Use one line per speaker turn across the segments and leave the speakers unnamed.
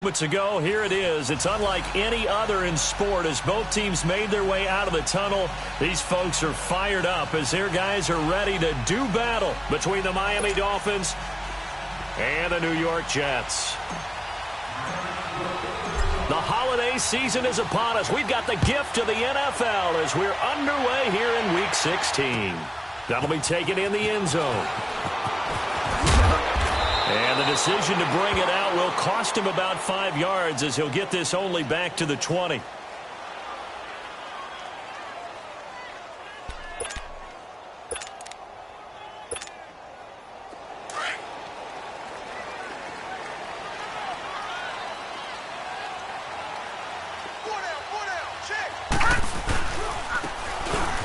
moments ago, here it is. It's unlike any other in sport as both teams made their way out of the tunnel. These folks are fired up as their guys are ready to do battle between the Miami Dolphins and the New York Jets. The holiday season is upon us. We've got the gift of the NFL as we're underway here in Week 16. That'll be taken in the end zone. And the decision to bring it out will cost him about 5 yards as he'll get this only back to the 20.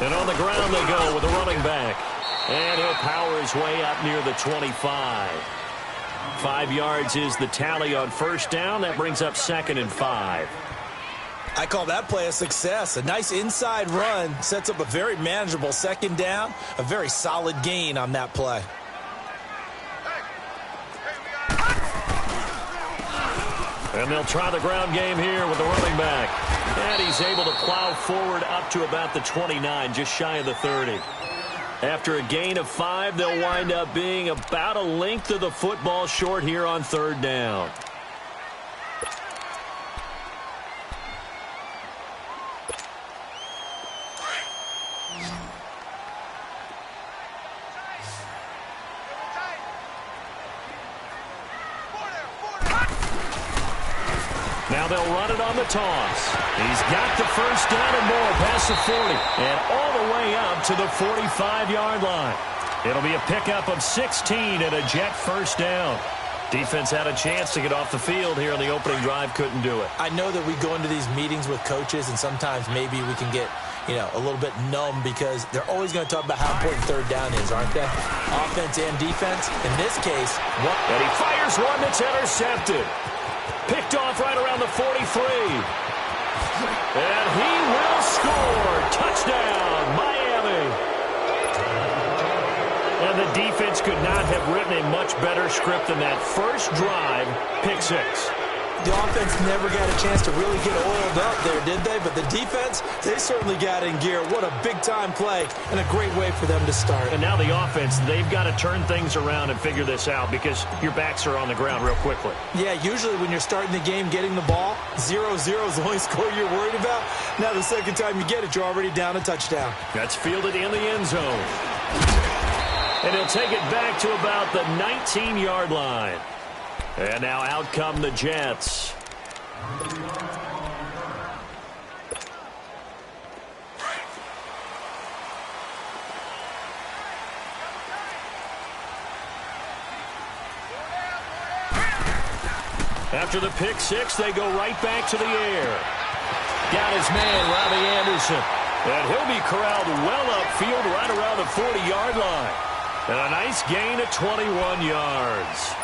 And on the ground they go with a running back. And he'll power his way up near the 25. 5 yards is the tally on first down. That brings up 2nd and 5.
I call that play a success. A nice inside run sets up a very manageable 2nd down. A very solid gain on that play.
And they'll try the ground game here with the running back. And he's able to plow forward up to about the 29, just shy of the 30. After a gain of 5, they'll wind up being about a length of the football short here on 3rd down. Now they'll run it on the toss. He's got the first down and more past the 40 and all the way up to the 45-yard line. It'll be a pickup of 16 and a Jet first down. Defense had a chance to get off the field here on the opening drive, couldn't do it.
I know that we go into these meetings with coaches and sometimes maybe we can get, a little bit numb because they're always going to talk about how important 3rd down is, aren't they? Offense and defense. In this case,
and he fires one that's intercepted. Picked off right around the 43. And he will score. Touchdown, Miami. And the defense could not have written a much better script than that first drive, pick 6.
The offense never got a chance to really get oiled up there, did they? But the defense, they certainly got in gear. What a big-time play and a great way for them to start.
And now the offense, they've got to turn things around and figure this out because your backs are on the ground real quickly.
Yeah, usually when you're starting the game getting the ball, 0-0 is the only score you're worried about. Now the second time you get it, you're already down a touchdown.
That's fielded in the end zone. And he'll take it back to about the 19-yard line. And now out come the Jets. After the pick 6, they go right back to the air. Got his man, Robbie Anderson. And he'll be corralled well upfield right around the 40-yard line. And a nice gain of 21 yards.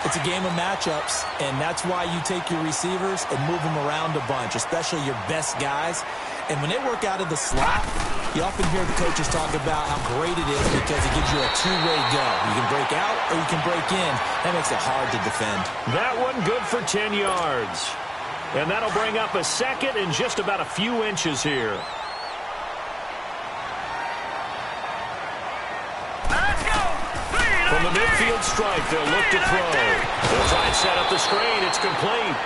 It's a game of matchups, and that's why you take your receivers and move them around a bunch, especially your best guys. And when they work out of the slot, you often hear the coaches talk about how great it is because it gives you a two-way go. You can break out or you can break in. That makes it hard to defend.
That one good for 10 yards. And that'll bring up a 2nd and just about a few inches here. From the midfield stripe, they'll look to throw. They'll try and set up the screen. It's complete.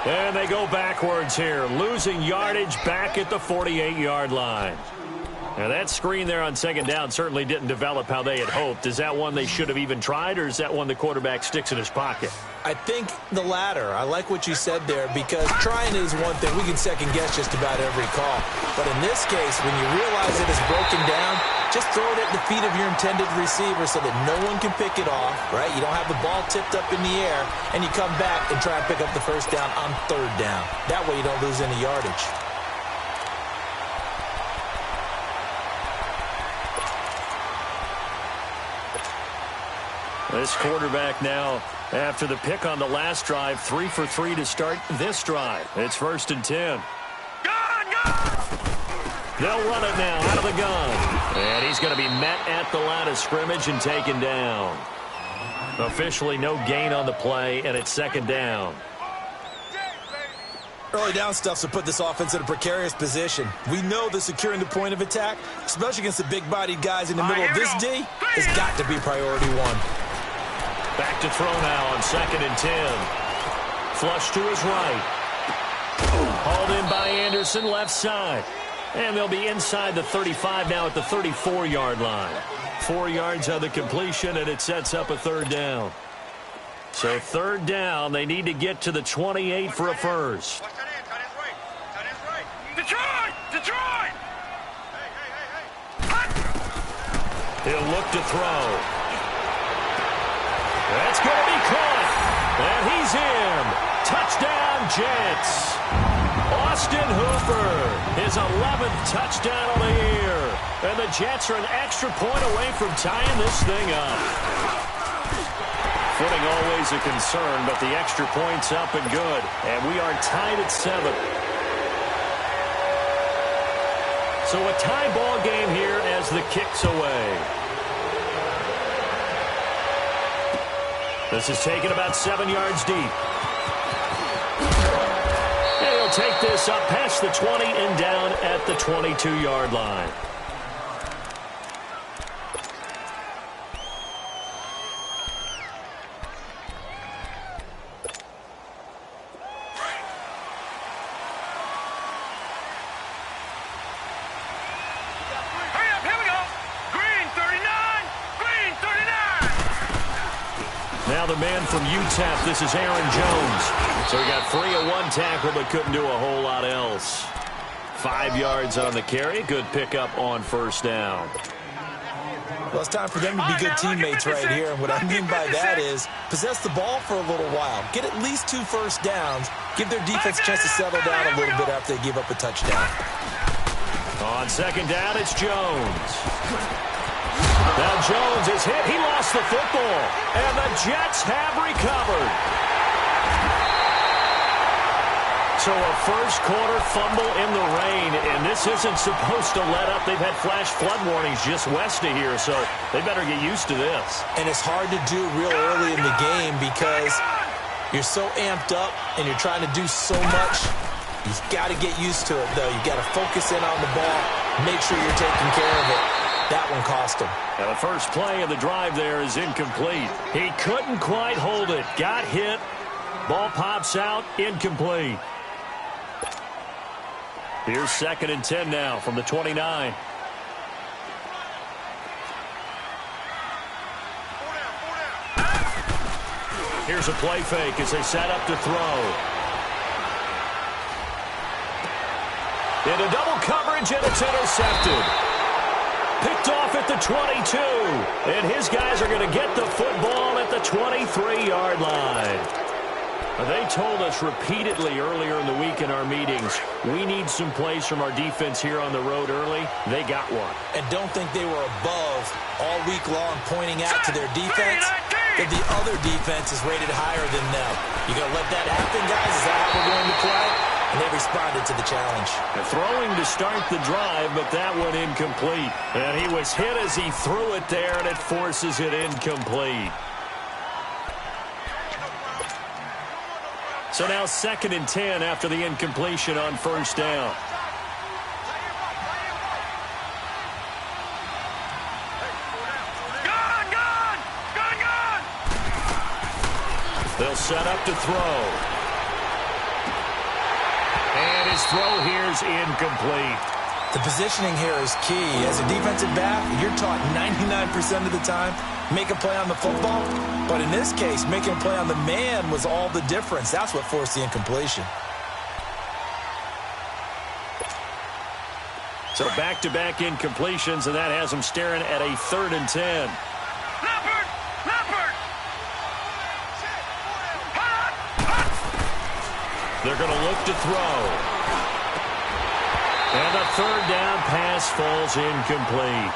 And they go backwards here, losing yardage back at the 48-yard line. Now, that screen there on 2nd down certainly didn't develop how they had hoped. Is that one they should have even tried, or is that one the quarterback sticks in his pocket?
I think the latter. I like what you said there because trying is one thing. We can second-guess just about every call. But in this case, when you realize it is broken down, just throw it at the feet of your intended receiver so that no one can pick it off, right? You don't have the ball tipped up in the air, and you come back and try and pick up the first down on 3rd down. That way you don't lose any yardage.
This quarterback now, after the pick on the last drive, 3 for 3 to start this drive. It's 1st and 10. They'll run it now out of the gun. And he's going to be met at the line of scrimmage and taken down. Officially no gain on the play, and it's second down.
Early down stuff to put this offense in a precarious position. We know that securing the point of attack, especially against the big-bodied guys in the middle of this D, has got to be priority one.
Back to throw now on 2nd and 10. Flush to his right. Hauled in by Anderson, left side. And they'll be inside the 35 now at the 34-yard line. 4 yards on the completion, and it sets up a 3rd down. So 3rd down, they need to get to the 28 for a first.
Detroit! Detroit!
He'll look to throw. That's going to be caught. And he's in. Touchdown, Jets. Austin Hooper, his 11th touchdown of the year. And the Jets are an extra point away from tying this thing up. Footing always a concern, but the extra point's up and good. And we are tied at 7. So a tie ball game here as the kick's away. This is taken about 7 yards deep. And he'll take this up past the 20 and down at the 22-yard line. Now the man from UTEP, this is Aaron Jones. So he got free of 1 tackle but couldn't do a whole lot else. 5 yards on the carry. Good pickup on 1st down.
Well, it's time for them to be good teammates right here. And what I mean by that is possess the ball for a little while. Get at least 2 first downs. Give their defense a chance to settle down a little bit after they give up a touchdown.
On 2nd down, it's Jones. Now Jones is hit. He lost the football. And the Jets have recovered. So a first-quarter fumble in the rain, and this isn't supposed to let up. They've had flash flood warnings just west of here, so they better get used to this.
And it's hard to do real early in the game because you're so amped up and you're trying to do so much. You've got to get used to it, though. You've got to focus in on the ball, make sure you're taking care of it. That one cost him.
Now the first play of the drive there is incomplete. He couldn't quite hold it. Got hit. Ball pops out. Incomplete. Here's 2nd and 10 now from the 29. Here's a play fake as they set up to throw. Into double coverage, and it's intercepted. Picked off at the 22. And his guys are going to get the football at the 23-yard line. They told us repeatedly earlier in the week in our meetings, we need some plays from our defense here on the road early. They got one.
And don't think they were above all week long pointing out to their defense that the other defense is rated higher than them. You going to let that happen, guys? Is that how we're going to play? And they responded to the challenge.
Throwing to start the drive, but that one incomplete. And he was hit as he threw it there, and it forces it incomplete. So now 2nd and 10 after the incompletion on 1st down.
Gun!
They'll set up to throw. And his throw here's incomplete.
The positioning here is key. As a defensive back, you're taught 99% of the time, make a play on the football. But in this case, making a play on the man was all the difference. That's what forced the incompletion.
So back-to-back incompletions, and that has them staring at a 3rd and 10. They're going to look to throw. And the 3rd down pass falls incomplete.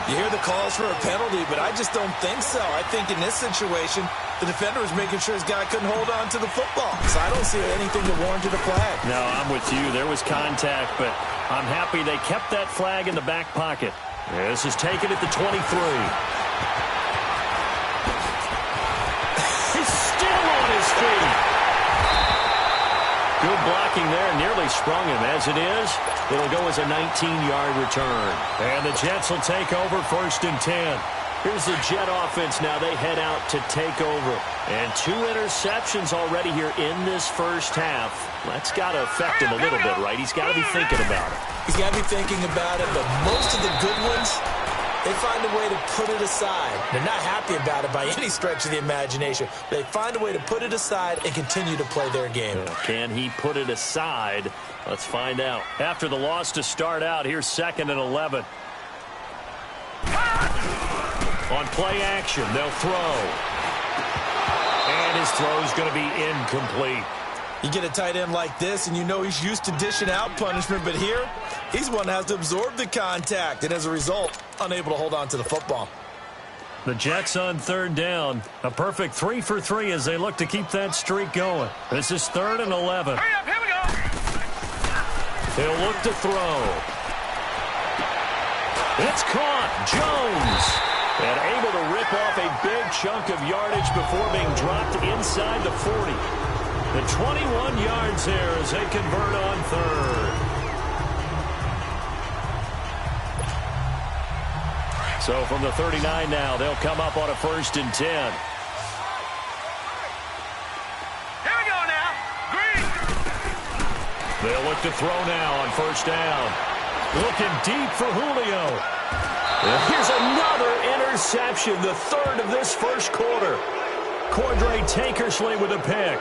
You hear the calls for a penalty, but I just don't think so. I think in this situation, the defender was making sure his guy couldn't hold on to the football. So I don't see anything that warranted a flag.
No, I'm with you. There was contact, but I'm happy they kept that flag in the back pocket. This is taken at the 23. blocking there, nearly sprung him. As it is, it'll go as a 19-yard return. And the Jets will take over 1st and 10. Here's the Jet offense now. They head out to take over. And 2 interceptions already here in this first half. That's got to affect him a little bit, right? He's got to be thinking about it.
He's got to be thinking about it, but most of the good ones, they find a way to put it aside. They're not happy about it by any stretch of the imagination. They find a way to put it aside and continue to play their game.
Can he put it aside? Let's find out. After the loss to start out, here's 2nd and 11. On play action, they'll throw. And his throw is going to be incomplete.
You get a tight end like this, and you know he's used to dishing out punishment, but here, he's one that has to absorb the contact, and as a result, unable to hold on to the football.
The Jets on 3rd down. A perfect 3 for 3 as they look to keep that streak going. This is 3rd and 11.
Hurry up, here we go.
He'll look to throw. It's caught. Jones. And able to rip off a big chunk of yardage before being dropped inside the 40. The 21 yards there as they convert on 3rd. So from the 39 now, they'll come up on a 1st and 10.
Here we go now. Green.
They'll look to throw now on 1st down. Looking deep for Julio. And here's another interception, the 3rd of this first quarter. Cordray Tankersley with a pick.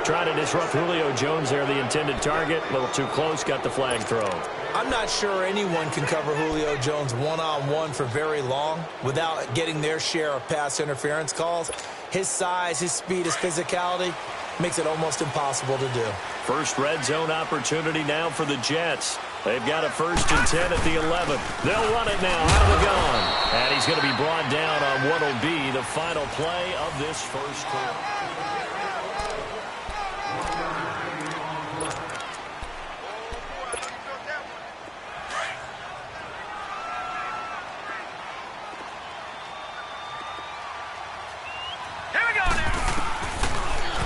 Trying to disrupt Julio Jones there, the intended target. A little too close, got the flag thrown.
I'm not sure anyone can cover Julio Jones one-on-one for very long without getting their share of pass interference calls. His size, his speed, his physicality makes it almost impossible to do.
First red zone opportunity now for the Jets. They've got a 1st and 10 at the 11. They'll run it now out of the gun. And he's going to be brought down on what will be the final play of this first quarter.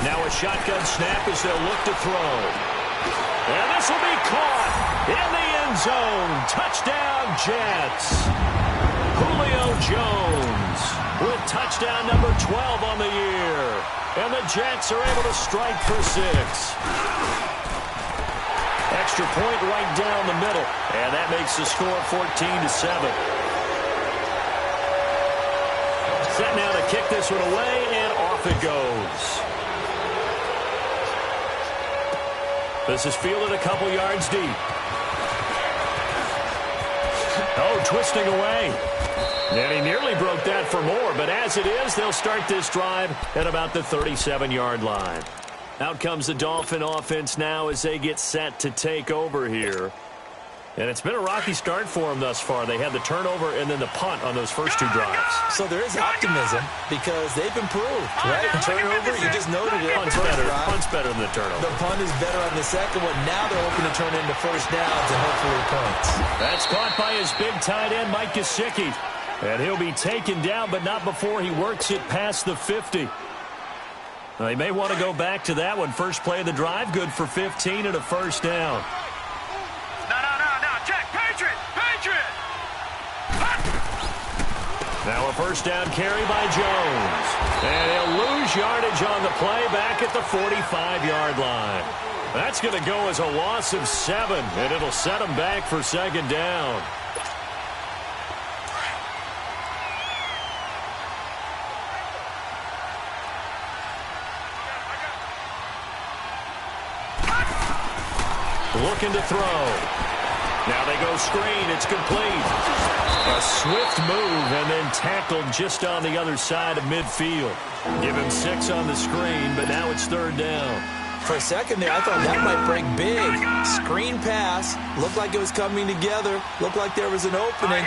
Now a shotgun snap as they'll look to throw. And this will be caught in the end zone. Touchdown, Jets. Julio Jones with touchdown number 12 on the year. And the Jets are able to strike for 6. Extra point right down the middle. And that makes the score 14-7. Set now to kick this one away, and off it goes. This is fielded a couple yards deep. Oh, twisting away. And he nearly broke that for more, but as it is, they'll start this drive at about the 37-yard line. Out comes the Dolphin offense now as they get set to take over here. And it's been a rocky start for them thus far. They had the turnover and then the punt on those first 2 drives.
So there is optimism because they've improved, right? The turnover, you just noted it.
Punt's better than the turnover.
The punt is better on the second one. Now they're hoping to turn into 1st downs and hopefully points.
That's caught by his big tight end, Mike Gesicki. And he'll be taken down, but not before he works it past the 50. Now, he may want to go back to that one. First play of the drive, good for 15 and a 1st down. Now a 1st down carry by Jones. And he'll lose yardage on the play back at the 45-yard line. That's going to go as a loss of 7, and it'll set him back for 2nd down. Looking to throw. Now they go screen. It's complete. A swift move and then tackled just on the other side of midfield. Give him 6 on the screen, but now it's 3rd down.
For a second there, I thought that might break big. Screen pass. Looked like it was coming together. Looked like there was an opening.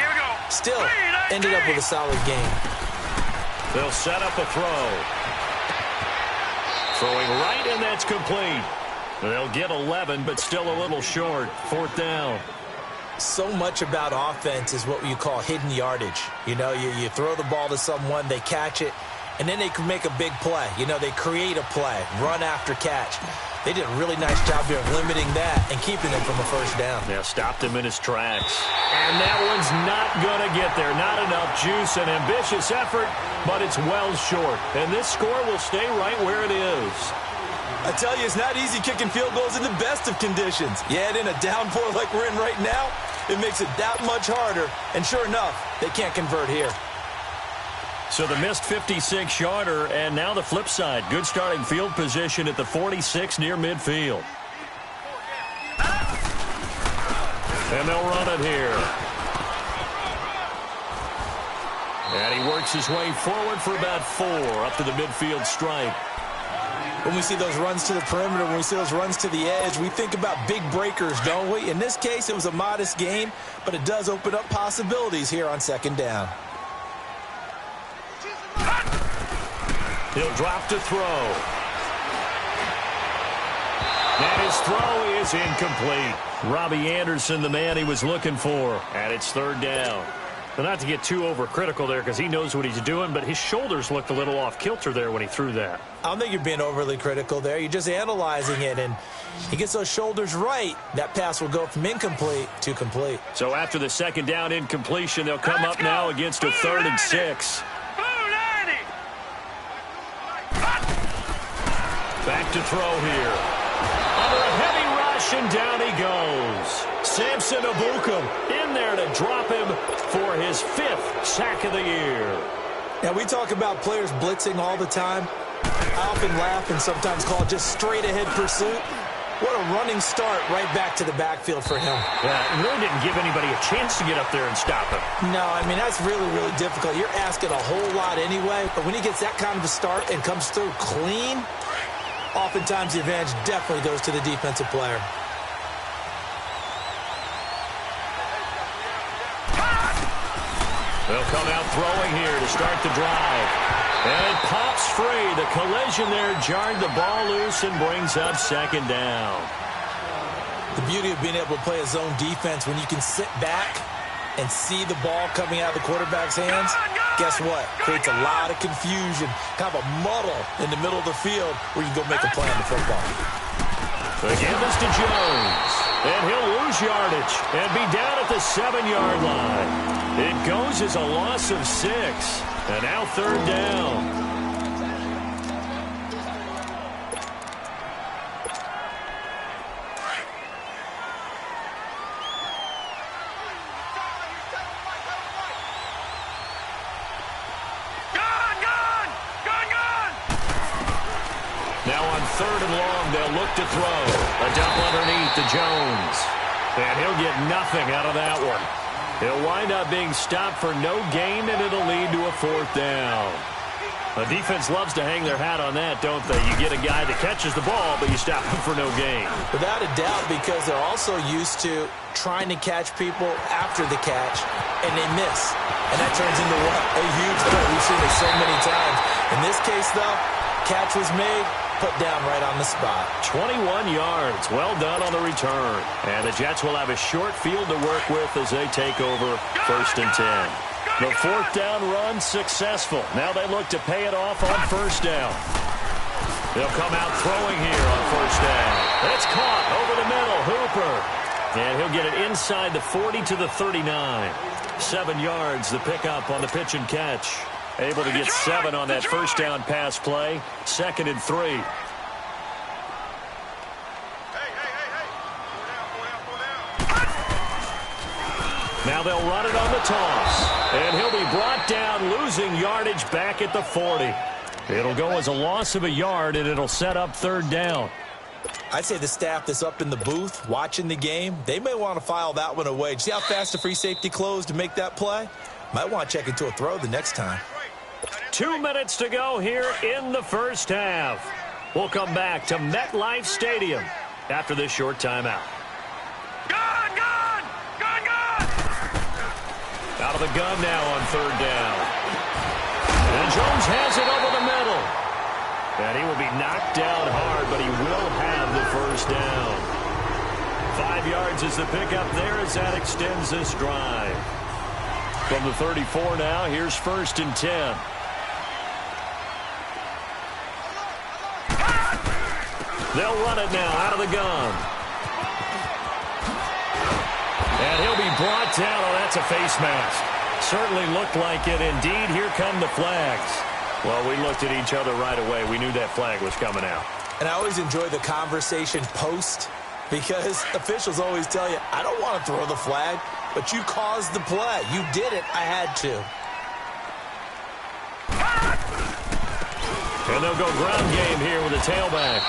Still, ended up with a solid game.
They'll set up a throw. Throwing right, and that's complete. They'll get 11, but still a little short. 4th down.
So much about offense is what you call hidden yardage. You know, you throw the ball to someone, they catch it, and then they can make a big play. You know, they create a play, run after catch. They did a really nice job here of limiting that and keeping them from a first down.
Yeah, stopped him in his tracks. And that one's not going to get there. Not enough juice, an ambitious effort, but it's well short. And this score will stay right where it is.
I tell you, it's not easy kicking field goals in the best of conditions. Yet in a downpour like we're in right now, it makes it that much harder. And sure enough, they can't convert here.
So the missed 56-yarder, and now the flip side. Good starting field position at the 46 near midfield. And they'll run it here. And he works his way forward for about 4 up to the midfield stripe.
When we see those runs to the perimeter, when we see those runs to the edge, we think about big breakers, don't we? In this case, it was a modest gain, but it does open up possibilities here on second down.
He'll drop to throw. And his throw is incomplete. Robbie Anderson, the man he was looking for. And it's third down. But not to get too overcritical there because he knows what he's doing, but his shoulders looked a little off kilter there when he threw that.
I don't think you're being overly critical there. You're just analyzing it, and he gets those shoulders right. That pass will go from incomplete to complete.
So after the second down incompletion, they'll come up now against a 3rd and 6. Back to throw here. Under a heavy rush, and down he goes. Samson Ebukam in there to drop him for his 5th sack of the year.
Now, we talk about players blitzing all the time. I often laugh and sometimes call it just straight-ahead pursuit. What a running start right back to the backfield for him.
Yeah, it really didn't give anybody a chance to get up there and stop him.
No, I mean, that's really, really difficult. You're asking a whole lot anyway, but when he gets that kind of a start and comes through clean, oftentimes the advantage definitely goes to the defensive player.
They'll come out throwing here to start the drive. And it pops free. The collision there jarred the ball loose and brings up second down.
The beauty of being able to play a zone defense when you can sit back and see the ball coming out of the quarterback's hands, guess what? Creates a lot of confusion, kind of a muddle in the middle of the field where you can go make a play on the football.
Again, this to Jones. And he'll lose yardage and be down at the 7-yard line. It goes as a loss of 6. And now third down. Now on 3rd and long, they'll look to throw. A dump underneath to Jones. And he'll get nothing out of that one. He'll wind up being stopped for no gain, and it'll lead to a 4th down. The defense loves to hang their hat on that, don't they? You get a guy that catches the ball, but you stop him for no gain.
Without a doubt, because they're also used to trying to catch people after the catch, and they miss. And that turns into what? A huge play. We've seen it so many times. In this case, though, catch was made, put down right on the spot. 21 yards. Well done on the return. And the Jets will have a short field to work with as they take over 1st and 10. The 4th down run successful. Now they look to pay it off on 1st down. They'll come out throwing here on 1st down. It's caught over the middle. Hooper. And he'll get it inside the 40 to the 39. 7 yards the pickup on the pitch and catch. Able to get 7 on that 1st down pass play. 2nd and 3. Now they'll run it on the toss. And he'll be brought down, losing yardage back at the 40. It'll go as a loss of a yard, and it'll set up 3rd down. I'd say the staff that's up in the booth watching the game, they may want to file that one away. See how fast the free safety closed to make that play? Might want to check into a throw the next time.
2 minutes to go here in the 1st half. We'll come back to MetLife Stadium after this short timeout. Out of the gun now on 3rd down. And Jones has it over the middle. And he will be knocked down hard, but he will have the 1st down. 5 yards is the pickup there as that extends this drive. From the 34 now, here's 1st and 10. They'll run it now out of the gun. And he'll be brought down. Oh, that's a face mask. Certainly looked like it. Indeed, here come the flags. Well, we looked at each other right away. We knew that flag was coming out.
And I always enjoy the conversation post because officials always tell you, I don't want to throw the flag, but you caused the play. You did it. I had to.
And they'll go ground game here with a tailback.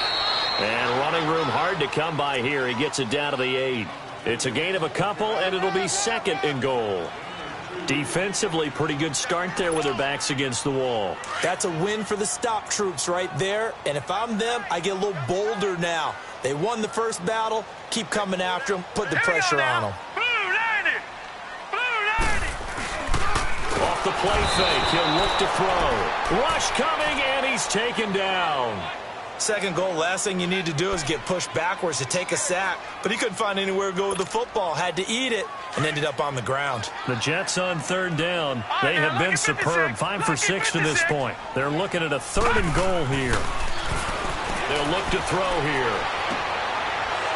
And running room hard to come by here. He gets it down to the 8. It's a gain of a couple, and it'll be 2nd and goal. Defensively, pretty good start there with their backs against the wall.
That's a win for the stop troops right there. And if I'm them, I get a little bolder now. They won the first battle. Keep coming after them. Put the pressure on them.
Blue 90. Blue 90.
Off the play fake, he'll look to throw. Rush coming, and he's taken down.
Second goal, last thing you need to do is get pushed backwards to take a sack. But he couldn't find anywhere to go with the football. Had to eat it and ended up on the ground.
The Jets on 3rd down. They have been superb. 5 for 6 to this point. They're looking at a 3rd and goal here. They'll look to throw here.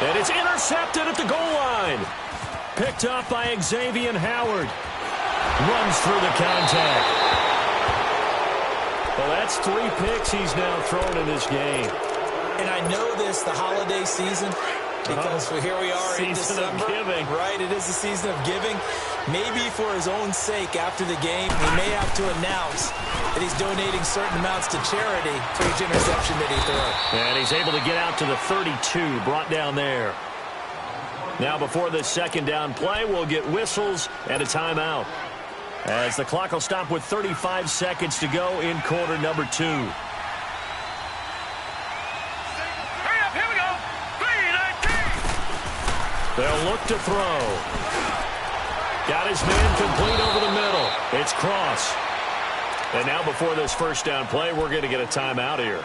And it's intercepted at the goal line. Picked up by Xavier Howard. Runs through the contact. Well, that's 3 picks he's now thrown in this game.
And I know this, the holiday season, because here we are in December.
Season of giving.
Right, it is the season of giving. Maybe for his own sake after the game, he may have to announce that he's donating certain amounts to charity for each interception that he throws.
And he's able to get out to the 32, brought down there. Now before this 2nd down play, we'll get whistles and a timeout, as the clock will stop with 35 seconds to go in quarter number 2.
Hurry up, here we go. 3-19.
They'll look to throw. Got his man complete over the middle. It's Cross. And now before this 1st down play, we're going to get a timeout here,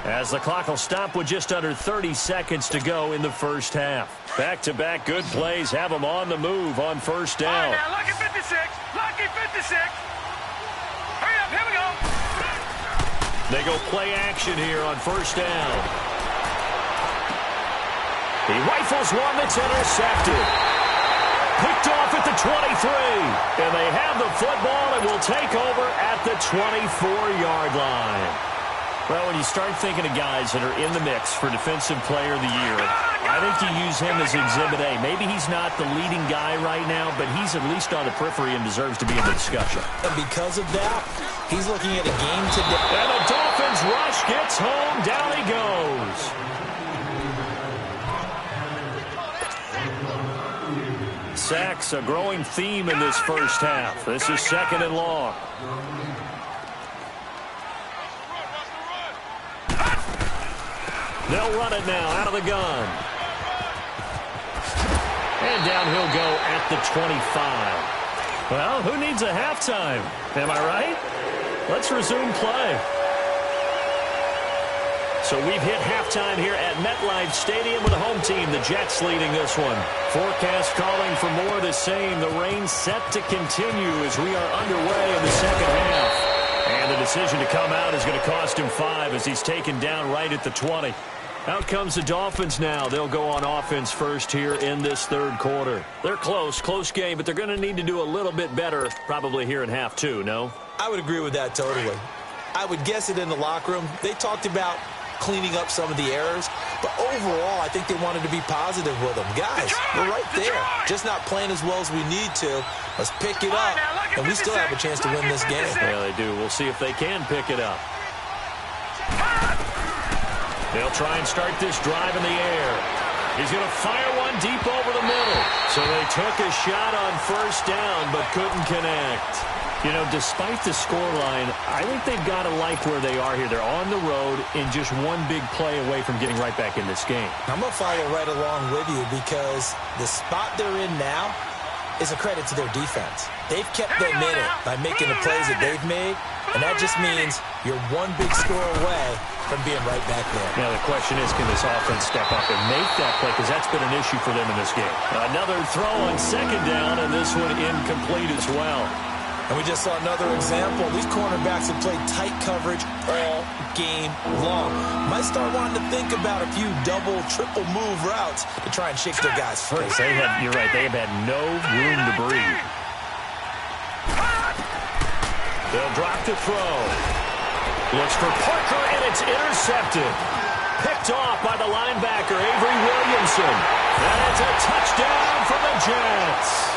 as the clock will stop with just under 30 seconds to go in the 1st half. Back-to-back good plays have them on the move on 1st down.
All right, now, lucky 56. Lucky 56. Hurry up, here we go.
They go play action here on 1st down. He rifles one that's intercepted. Picked off at the 23. And they have the football and will take over at the 24-yard line. Well, when you start thinking of guys that are in the mix for Defensive Player of the Year, I think you use him as Exhibit A. Maybe he's not the leading guy right now, but he's at least on the periphery and deserves to be in the discussion. And
Because of that, he's looking at a game today.
And the Dolphins rush gets home. Down he goes. Sacks, a growing theme in this 1st half. This is 2nd and long. They'll run it now out of the gun. And down he'll go at the 25. Well, who needs a halftime? Am I right? Let's resume play. So we've hit halftime here at MetLife Stadium with the home team, the Jets, leading this one. Forecast calling for more of the same. The rain set to continue as we are underway in the 2nd half. And the decision to come out is going to cost him 5 as he's taken down right at the 20. Out comes the Dolphins now. They'll go on offense first here in this 3rd quarter. They're close game, but they're going to need to do a little bit better probably here in half 2, no?
I would agree with that totally. I would guess it in the locker room. They talked about cleaning up some of the errors, but overall, I think they wanted to be positive with them. Guys, we're right there. Just not playing as well as we need to. Let's pick it up, and we still have a chance to win this game.
Yeah, they do. We'll see if they can pick it up. They'll try and start this drive in the air. He's going to fire one deep over the middle. So they took a shot on 1st down, but couldn't connect. You know, despite the scoreline, I think they've got to like where they are here. They're on the road in just one big play away from getting right back in this game.
I'm going to follow right along with you because the spot they're in now is a credit to their defense. They've kept them in it by making the plays that they've made, and that just means you're one big score away from being right back there.
Now the question is, can this offense step up and make that play? Because that's been an issue for them in this game. Another throw on 2nd down, and this one incomplete as well.
And we just saw another example. These cornerbacks have played tight coverage all game long. Might start wanting to think about a few double, triple move routes to try and shake their guys free.
You're right, they have had no room to breathe. They'll drop to throw. Looks for Parker, and it's intercepted. Picked off by the linebacker, Avery Williamson. And it's a touchdown for the Jets.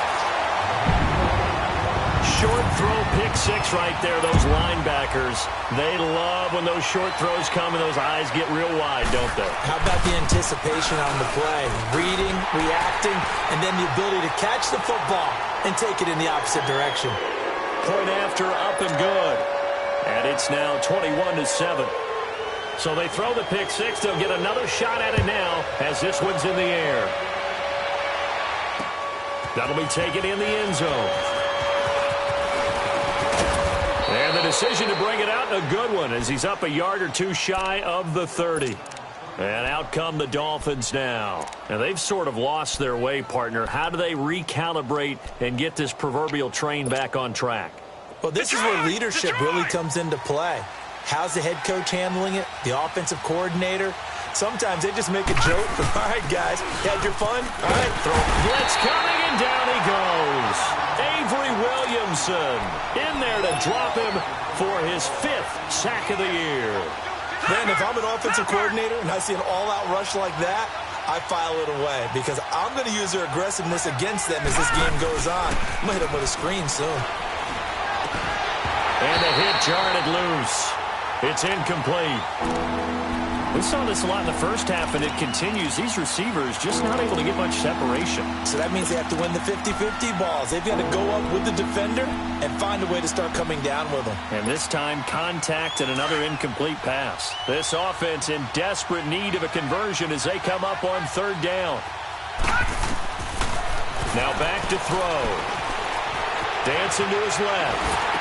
Short throw, pick six right there. Those linebackers, they love when those short throws come and those eyes get real wide, don't they?
How about the anticipation on the play? Reading, reacting, and then the ability to catch the football and take it in the opposite direction.
Point after, up and good. And it's now 21-7. So they throw the pick six. They'll get another shot at it now as this one's in the air. That'll be taken in the end zone. And the decision to bring it out, a good one, as he's up a yard or two shy of the 30. And out come the Dolphins now. And they've sort of lost their way, partner. How do they recalibrate and get this proverbial train back on track?
Well, this is where leadership really comes into play. How's the head coach handling it? The offensive coordinator? Sometimes they just make a joke. All right, guys, you had your fun? All right, throw.
Blitz coming, and down he goes. Avery Williamson in there to drop him for his 5th sack of the year.
Man, if I'm an offensive coordinator and I see an all-out rush like that, I file it away because I'm going to use their aggressiveness against them as this game goes on. I'm going to hit them with a screen soon.
And the hit jarred it loose. It's incomplete. We saw this a lot in the first half, and it continues. These receivers just not able to get much separation.
So that means they have to win the 50-50 balls. They've got to go up with the defender and find a way to start coming down with them.
And this time, contact and another incomplete pass. This offense in desperate need of a conversion as they come up on 3rd down. Now back to throw. Dancing to his left.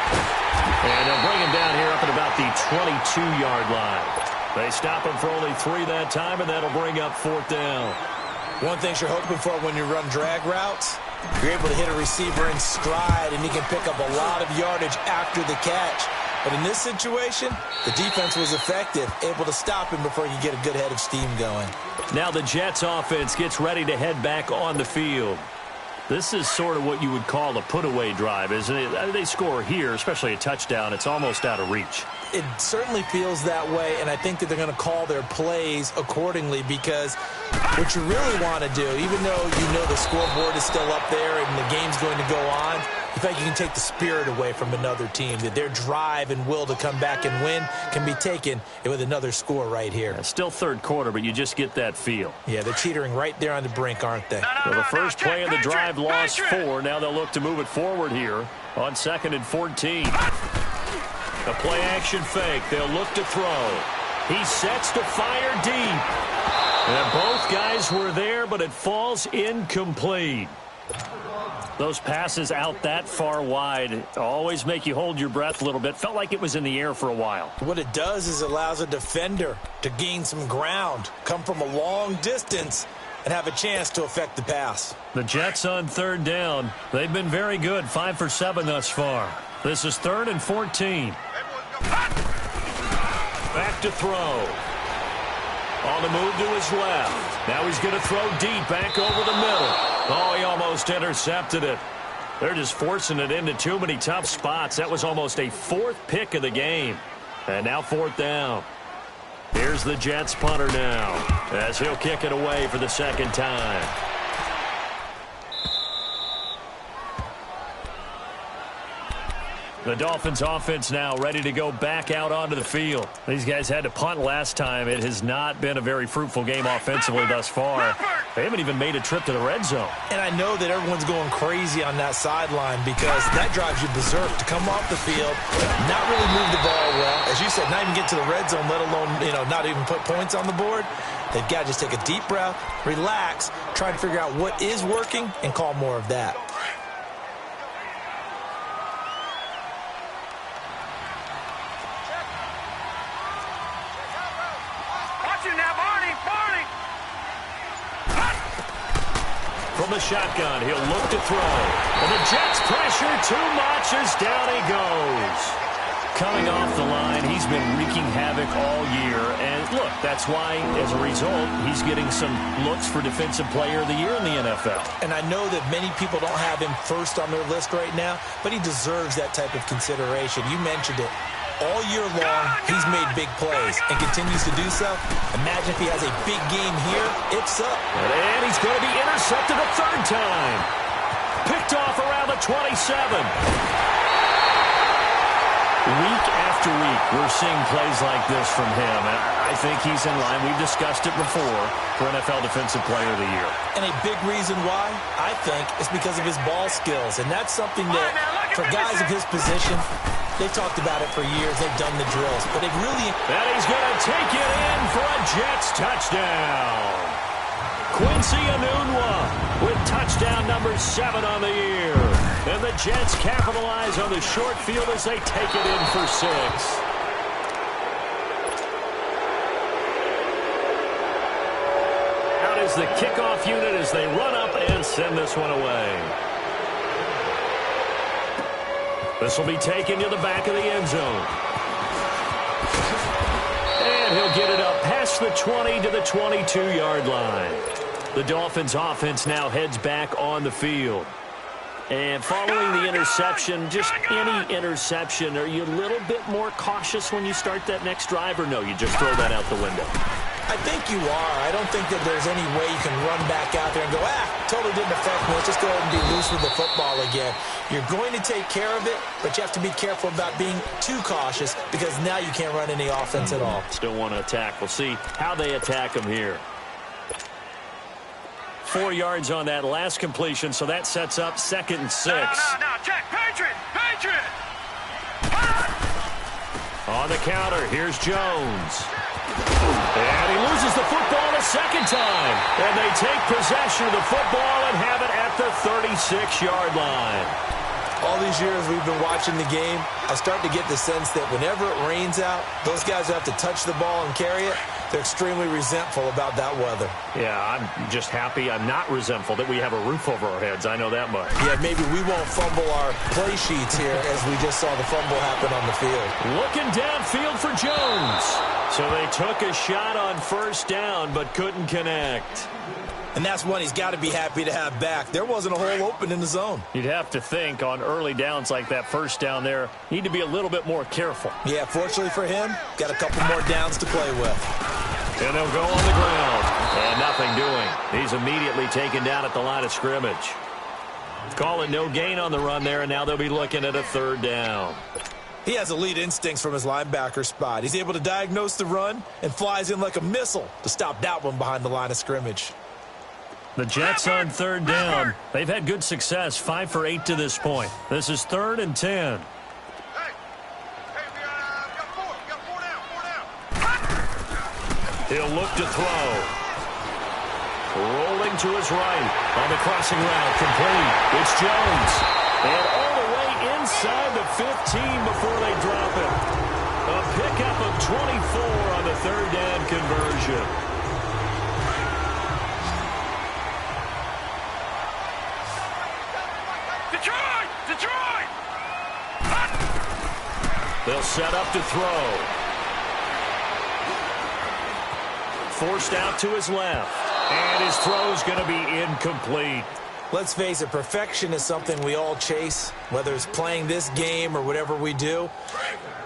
And they'll bring him down here up at about the 22-yard line. They stop him for only 3 that time, and that'll bring up 4th down.
One thing you're hoping for when you run drag routes, you're able to hit a receiver in stride, and he can pick up a lot of yardage after the catch. But in this situation, the defense was effective, able to stop him before you get a good head of steam going.
Now the Jets offense gets ready to head back on the field. This is sort of what you would call a put-away drive, isn't it? They score here, especially a touchdown. It's almost out of reach.
It certainly feels that way, and I think that they're going to call their plays accordingly because what you really want to do, even though you know the scoreboard is still up there and the game's going to go on, in fact, you can take the spirit away from another team, that their drive and will to come back and win can be taken with another score right here.
Yeah, still 3rd quarter, but you just get that feel.
Yeah, they're teetering right there on the brink, aren't they?
Well, the first play of the drive lost 4. Now they'll look to move it forward here on 2nd and 14. A play-action fake. They'll look to throw. He sets to fire deep. And both guys were there, but it falls incomplete. Those passes out that far wide always make you hold your breath a little bit. Felt like it was in the air for a while.
What it does is it allows a defender to gain some ground, come from a long distance, and have a chance to affect the pass.
The Jets on 3rd down. They've been very good, 5 for 7 thus far. This is 3rd and 14. Back to throw. On the move to his left. Now he's going to throw deep back over the middle. Oh, he almost intercepted it. They're just forcing it into too many tough spots. That was almost a 4th pick of the game. And now 4th down. Here's the Jets punter now as he'll kick it away for the 2nd time. The Dolphins offense now ready to go back out onto the field. These guys had to punt last time. It has not been a very fruitful game offensively thus far. They haven't even made a trip to the red zone.
And I know that everyone's going crazy on that sideline because that drives you berserk to come off the field, not really move the ball well. As you said, not even get to the red zone, let alone, not even put points on the board. They've got to just take a deep breath, relax, try to figure out what is working, and call more of that.
From the shotgun, he'll look to throw. And the Jets pressure too much as down he goes. Coming off the line, he's been wreaking havoc all year. And look, that's why, as a result, he's getting some looks for Defensive Player of the Year in the NFL.
And I know that many people don't have him first on their list right now, but he deserves that type of consideration. You mentioned it. All year long, he's made big plays and continues to do so. Imagine if he has a big game here. It's up.
And he's going to be intercepted a third time. Picked off around the 27. Week after week, we're seeing plays like this from him. And I think he's in line. We've discussed it before for NFL Defensive Player of the Year.
And a big reason why, I think, is because of his ball skills. And that's something that, for guys of his position, they've talked about it for years. They've done the drills. But they've really...
And he's going to take it in for a Jets touchdown. Quincy Enunwa with touchdown number 7 on the year. And the Jets capitalize on the short field as they take it in for 6. Out is the kickoff unit as they run up and send this one away. This will be taken to the back of the end zone. And he'll get it up past the 20 to the 22-yard line. The Dolphins' offense now heads back on the field. And following the interception, just any interception, are you a little bit more cautious when you start that next drive, or no, you just throw that out the window?
I think you are. I don't think that there's any way you can run back out there and go, totally didn't affect me. Let's just go ahead and be loose with the football again. You're going to take care of it, but you have to be careful about being too cautious because now you can't run any offense at all.
Still want to attack. We'll see how they attack him here. 4 yards on that last completion, so that sets up 2nd and 6.
No, check. Patriot!
On the counter, here's Jones. And he loses the football a second time. And they take possession of the football and have it at the 36-yard line.
All these years we've been watching the game, I start to get the sense that whenever it rains out, those guys who have to touch the ball and carry it, they're extremely resentful about that weather.
Yeah, I'm just happy I'm not resentful that we have a roof over our heads. I know that much.
Yeah, maybe we won't fumble our play sheets here as we just saw the fumble happen on the field.
Looking downfield for Jones. So they took a shot on first down but couldn't connect.
And that's one he's got to be happy to have back. There wasn't a hole open in the zone.
You'd have to think on early downs like that first down there, need to be a little bit more careful.
Yeah, fortunately for him, got a couple more downs to play with.
And they'll go on the ground. And nothing doing. He's immediately taken down at the line of scrimmage. Call it no gain on the run there, and now they'll be looking at a 3rd down.
He has elite instincts from his linebacker spot. He's able to diagnose the run and flies in like a missile to stop that one behind the line of scrimmage.
The Jets on 3rd down. They've had good success, 5 for 8 to this point. This is 3rd and 10. He'll look to throw. Rolling to his right on the crossing route, complete. It's Jones. And all the way inside the 15 before they drop it. A pickup of 24 on the 3rd down conversion.
Detroit!
They'll set up to throw. Forced out to his left. And his throw's going to be incomplete.
Let's face it, perfection is something we all chase, whether it's playing this game or whatever we do.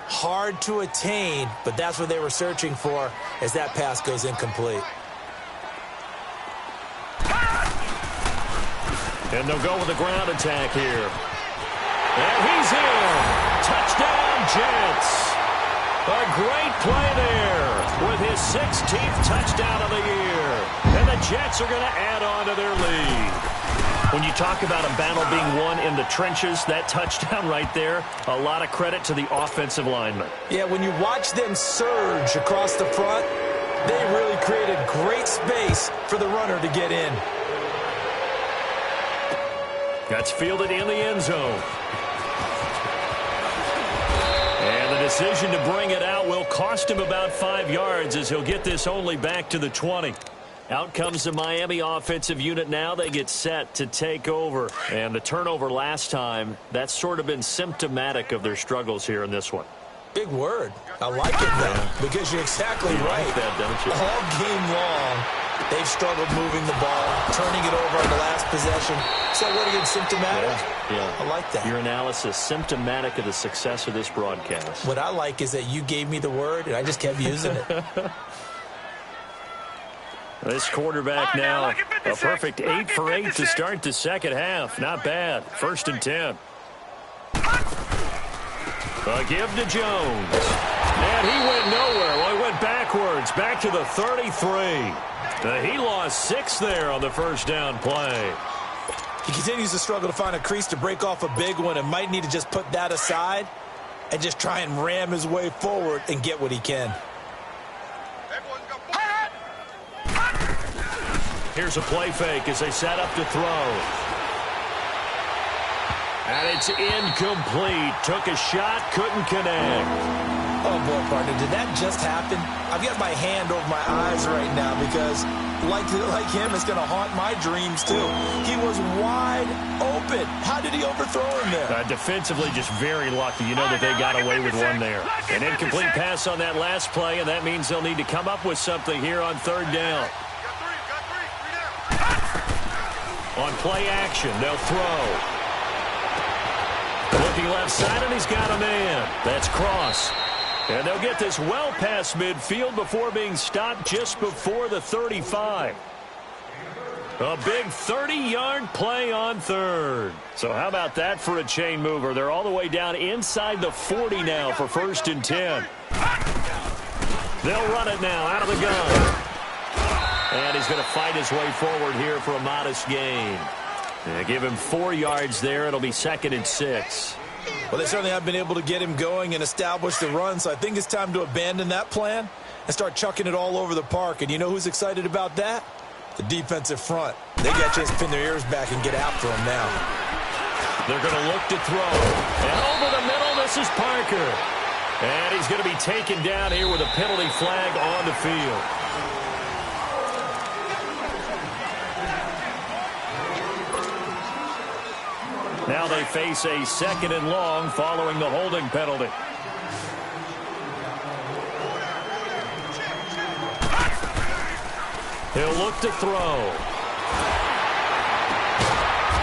Hard to attain, but that's what they were searching for as that pass goes incomplete.
And they'll go with a ground attack here. And he's in. Touchdown, Jets. A great play there with his 16th touchdown of the year. And the Jets are going to add on to their lead. When you talk about a battle being won in the trenches, that touchdown right there, a lot of credit to the offensive linemen.
Yeah, when you watch them surge across the front, they really created great space for the runner to get in.
That's fielded in the end zone. And the decision to bring it out will cost him about 5 yards as he'll get this only back to the 20. Out comes the Miami offensive unit now. They get set to take over. And the turnover last time, that's sort of been symptomatic of their struggles here in this one.
Big word. I like it, though, because you're exactly right.
Like that, don't you?
All game long, they've struggled moving the ball, turning it over on the last possession. So what again, symptomatic?
Yeah.
I like that.
Your analysis, symptomatic of the success of this broadcast.
What I like is that you gave me the word, and I just kept using it.
This quarterback now, a perfect 8 for 8 to start the second half. Not bad. 1st and 10. A give to Jones. And he went nowhere. Well, he went backwards, back to the 33. He lost 6 there on the first down play.
He continues to struggle to find a crease to break off a big one and might need to just put that aside and just try and ram his way forward and get what he can.
Here's a play fake as they set up to throw. And it's incomplete. Took a shot, couldn't connect.
Oh, boy, partner, did that just happen? I've got my hand over my eyes right now because, like him, it's going to haunt my dreams, too. He was wide open. How did he overthrow him there?
Defensively, just very lucky. You know that they got away with one there. An incomplete pass on that last play, and that means they'll need to come up with something here on 3rd down. On play action, they'll throw. Looking left side, and he's got a man. That's Cross. And they'll get this well past midfield before being stopped just before the 35. A big 30-yard play on 3rd. So how about that for a chain mover? They're all the way down inside the 40 now for 1st and 10. They'll run it now out of the gun. And he's going to fight his way forward here for a modest gain. Give him 4 yards there. It'll be 2nd and 6.
Well, they certainly have been able to get him going and establish the run, so I think it's time to abandon that plan and start chucking it all over the park. And you know who's excited about that? The defensive front. They got a chance to pin their ears back and get after him now.
They're going to look to throw. And over the middle, this is Parker. And he's going to be taken down here with a penalty flag on the field. Now they face a 2nd and long following the holding penalty. He'll look to throw.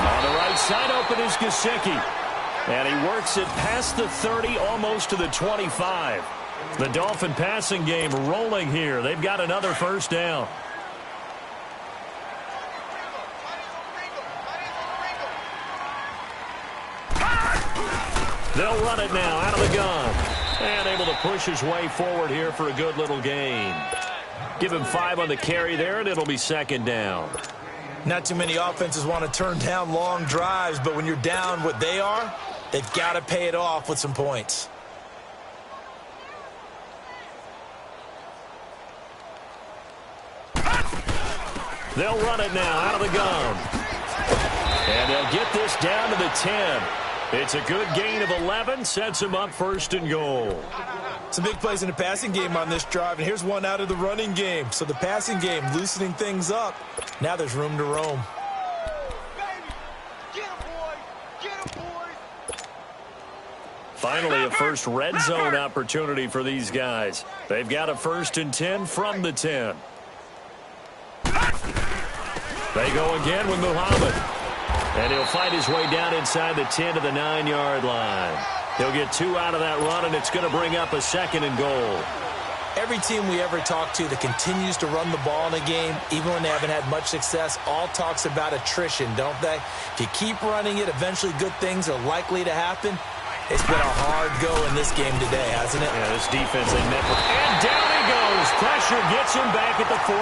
On the right side, open is Gesicki. And he works it past the 30, almost to the 25. The Dolphin passing game rolling here. They've got another 1st down. They'll run it now out of the gun. And able to push his way forward here for a good little gain. Give him 5 on the carry there, and it'll be 2nd down.
Not too many offenses want to turn down long drives, but when you're down what they are, they've got to pay it off with some points.
They'll run it now out of the gun. And they'll get this down to the 10. It's a good gain of 11, sets him up 1st and goal.
Some big plays in the passing game on this drive, and here's one out of the running game. So the passing game loosening things up. Now there's room to roam.
Finally, a first red zone opportunity for these guys. They've got a 1st and 10 from the 10. They go again with Muhammad. And he'll fight his way down inside the 10 to the 9-yard line. He'll get 2 out of that run, and it's going to bring up a 2nd and goal.
Every team we ever talk to that continues to run the ball in a game, even when they haven't had much success, all talks about attrition, don't they? If you keep running it, eventually good things are likely to happen. It's been a hard go in this game today, hasn't it?
Yeah, this defense, they met with... And down he goes. Pressure gets him back at the 14.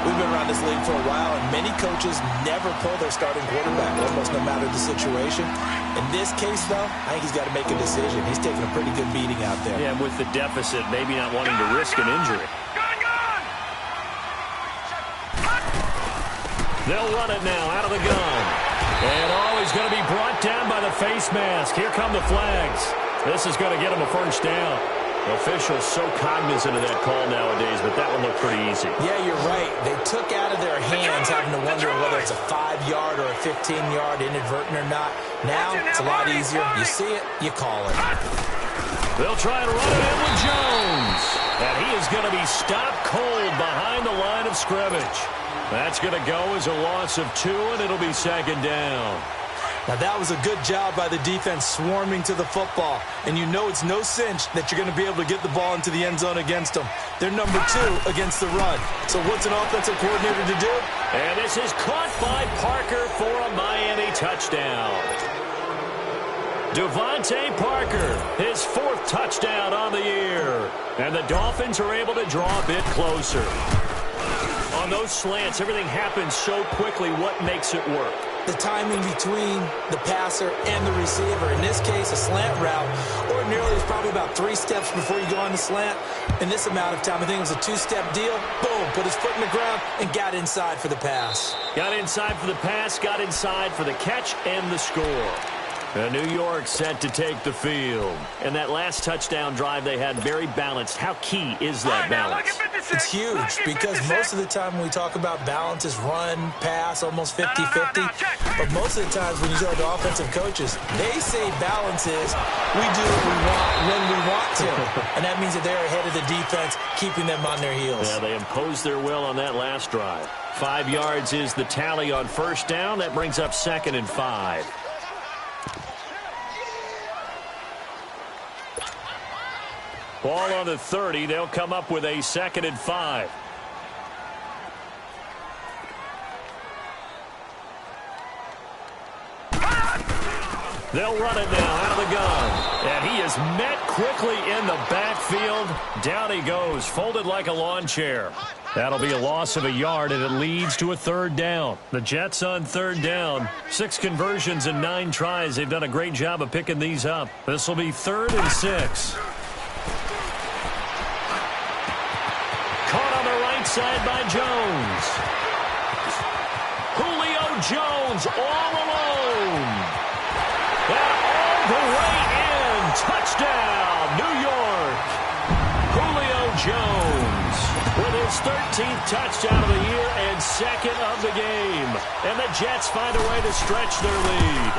We've been around this league for a while, and many coaches never pull their starting quarterback, almost no matter the situation. In this case, though, I think he's got to make a decision. He's taking a pretty good beating out there.
Yeah, with the deficit, maybe not wanting to risk an injury. They'll run it now out of the gun. And he's going to be brought down by the face mask. Here come the flags. This is going to get him a 1st down. Officials so cognizant of that call nowadays, but that one looked pretty easy.
Yeah, you're right. They fans having to wonder whether it's a 5-yard or a 15-yard inadvertent or not. Now, it's a lot easier. You see it, you call it.
They'll try and run it in with Jones. And he is going to be stopped cold behind the line of scrimmage. That's going to go as a loss of 2, and it'll be second down.
Now, that was a good job by the defense swarming to the football. And you know it's no cinch that you're going to be able to get the ball into the end zone against them. They're number 2 against the run. So what's an offensive coordinator to do?
And this is caught by Parker for a Miami touchdown. Devontae Parker, his 4th touchdown on the year. And the Dolphins are able to draw a bit closer. On those slants, everything happens so quickly. What makes it work?
The timing between the passer and the receiver. In this case, a slant route ordinarily is probably about 3 steps before you go on the slant. In this amount of time, I think it was a 2-step deal. Boom, put his foot in the ground and got inside for the pass.
Got inside for the pass, got inside for the catch and the score. New York set to take the field. And that last touchdown drive they had very balanced. How key is that balance?
It's huge because most of the time when we talk about balance is run, pass, almost 50-50. But most of the times when you talk to offensive coaches, they say balance is we do what we want when we want to. And that means that they're ahead of the defense, keeping them on their heels.
Yeah, they imposed their will on that last drive. 5 yards is the tally on first down. That brings up 2nd and 5. Ball on the 30. They'll come up with a 2nd and 5. They'll run it now out of the gun. And he is met quickly in the backfield. Down he goes, folded like a lawn chair. That'll be a loss of a yard, and it leads to a 3rd down. The Jets on 3rd down. 6 conversions and 9 tries. They've done a great job of picking these up. This will be 3rd and 6. Side by Jones. Julio Jones all alone. And all the way in. Touchdown, New York. Julio Jones with his 13th touchdown of the year and 2nd of the game. And the Jets find a way to stretch their lead.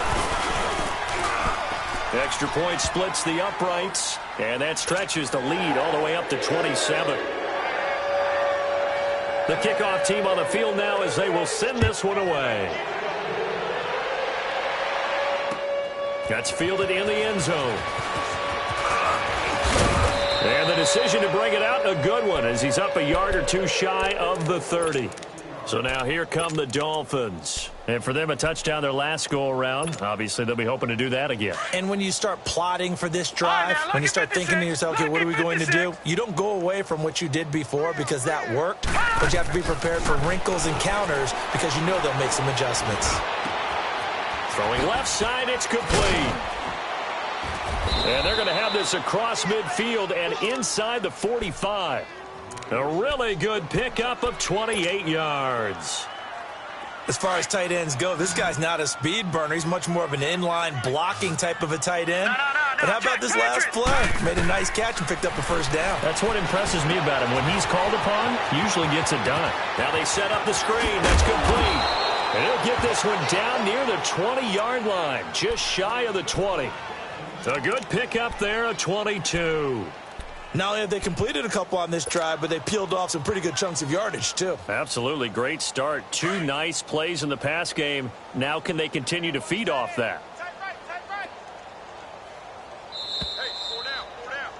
Extra point splits the uprights, and that stretches the lead all the way up to 27. The kickoff team on the field now as they will send this one away. That's fielded in the end zone. And the decision to bring it out, a good one, as he's up a yard or 2 shy of the 30. So now here come the Dolphins. And for them, a touchdown their last go-around. Obviously, they'll be hoping to do that again.
And when you start plotting for this drive, when you start thinking to yourself, okay, what are we going to do? You don't go away from what you did before because that worked, but you have to be prepared for wrinkles and counters because you know they'll make some adjustments.
Throwing left side, it's complete. And they're going to have this across midfield and inside the 45. A really good pickup of 28 yards.
As far as tight ends go, this guy's not a speed burner. He's much more of an inline blocking type of a tight end. But how about this last play? Made a nice catch and picked up a 1st down.
That's what impresses me about him. When he's called upon, usually gets it done. Now they set up the screen. That's complete. And he'll get this one down near the 20-yard line, just shy of the 20. A good pickup there, a 22.
Not only have they completed a couple on this drive, but they peeled off some pretty good chunks of yardage, too.
Absolutely. Great start. 2 nice plays in the pass game. Now can they continue to feed off that?
Hey, 4 down, 4 down.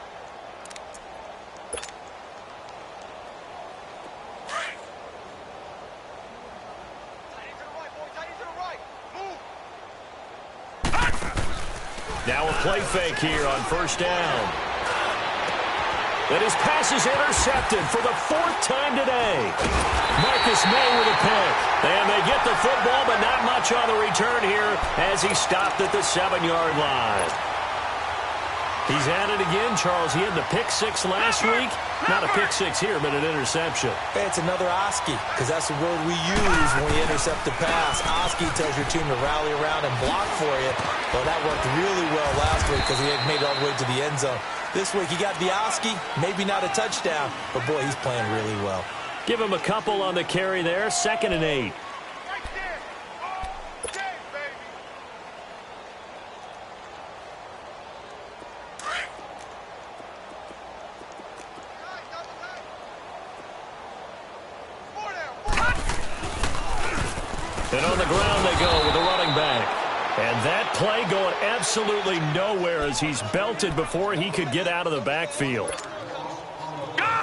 Now a play fake here on 1st down. And his pass is intercepted for the 4th time today. Marcus May with a pick. And they get the football, but not much on the return here as he stopped at the 7-yard line. He's at it again, Charles. He had the pick 6 last week. Not a pick 6 here, but an interception.
Hey, it's another Oski, because that's the word we use when we intercept the pass. Oski tells your team to rally around and block for you. Well, that worked really well last week because he had made it all the way to the end zone. This week, he got the Oski, maybe not a touchdown, but boy, he's playing really well.
Give him a couple on the carry there. 2nd and 8.
Right there. Okay, baby.
And on the ground they go with the running back. And that play going absolutely nowhere as he's belted before he could get out of the backfield.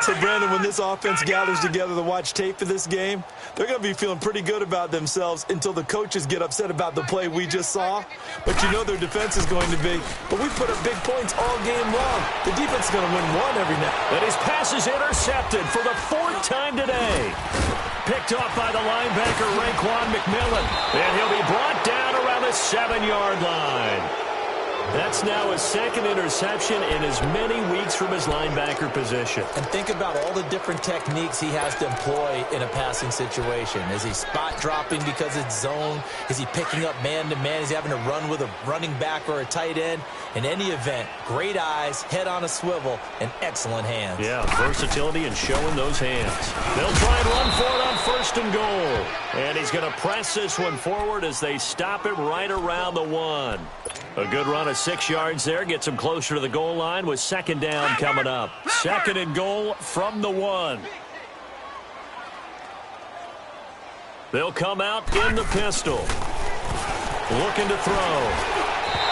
So, Brandon, when this offense gathers together to watch tape for this game, they're going to be feeling pretty good about themselves until the coaches get upset about the play we just saw. But you know their defense is going to be. But we put up big points all game long. The defense is going to win one every now.
And his pass is intercepted for the 4th time today. Picked off by the linebacker, Raekwon McMillan. And he'll be brought down around the 7-yard line. That's now his 2nd interception in as many weeks from his linebacker position.
And think about all the different techniques he has to employ in a passing situation. Is he spot dropping because it's zone? Is he picking up man-to-man? Is he having to run with a running back or a tight end? In any event, great eyes, head on a swivel, and excellent hands.
Yeah, versatility and showing those hands. They'll try and run for it on 1st and goal. And he's going to press this one forward as they stop him right around the 1. A good run of 6 yards there. Gets him closer to the goal line with 2nd down coming up. 2nd and goal from the 1. They'll come out in the pistol. Looking to throw.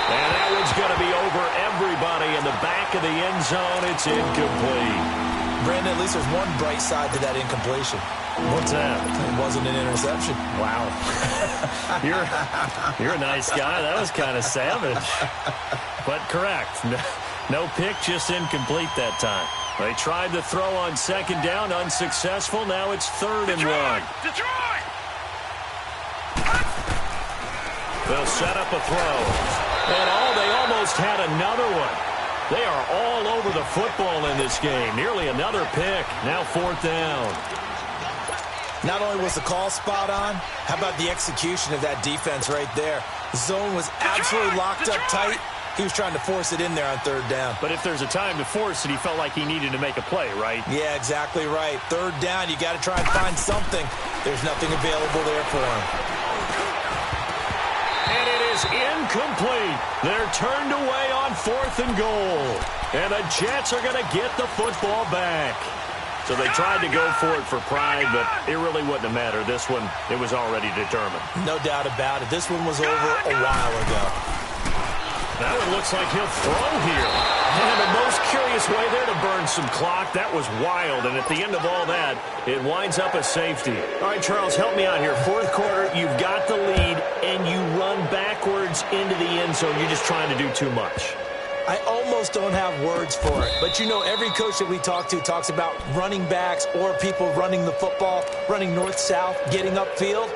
And that one's going to be over everybody in the back of the end zone. It's incomplete.
Brandon, at least there's one bright side to that incompletion.
What's that?
It wasn't an interception.
Wow. You're a nice guy. That was kind of savage. But correct. No pick, just incomplete that time. They tried to throw on 2nd down, unsuccessful. Now it's 3rd and 1.
Detroit!
They'll set up a throw. And they almost had another one. They are all over the football in this game. Nearly another pick. Now 4th down.
Not only was the call spot on, how about the execution of that defense right there? The zone was absolutely locked up tight. He was trying to force it in there on 3rd down.
But if there's a time to force it, he felt like he needed to make a play, right?
Yeah, exactly right. 3rd down, you got to try and find something. There's nothing available there for him.
And it is incomplete. They're turned away on 4th and goal. And the Jets are going to get the football back. So they tried to go for it for pride, but it really wouldn't have mattered. This one, it was already determined.
No doubt about it. This one was over a while ago.
That one looks like he'll throw here. And the most curious way there to burn some clock. That was wild. And at the end of all that, it winds up a safety. All right, Charles, help me out here. 4th quarter, you've got the lead, and you run backwards into the end zone. You're just trying to do too much.
I almost don't have words for it. But, you know, every coach that we talk to talks about running backs or people running the football, running north-south, getting upfield.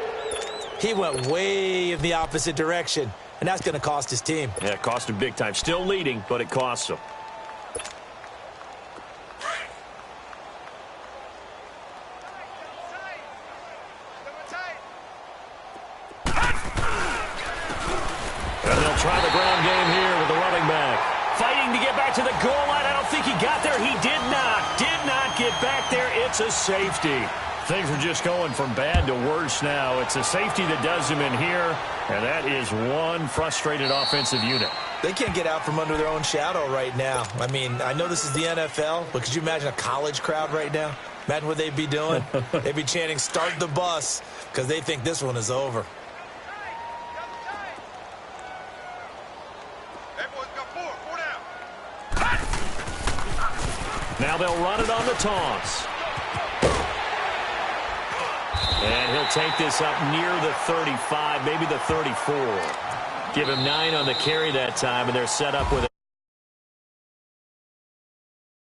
He went way in the opposite direction, and that's going to cost his team.
Yeah, it cost him big time. Still leading, but it costs him. And they'll try the ground game here with the running back. Fighting to get back to the goal line. I don't think he got there. He did not get back there. It's a safety. Things are just going from bad to worse now. It's a safety that does him in here, and that is one frustrated offensive unit.
They can't get out from under their own shadow right now. I mean, I know this is the NFL, but could you imagine a college crowd right now? Imagine what they'd be doing. They'd be chanting, "Start the bus," because they think this one is over.
Now they'll run it on the toss. And he'll take this up near the 35, maybe the 34. Give him 9 on the carry that time, and they're set up with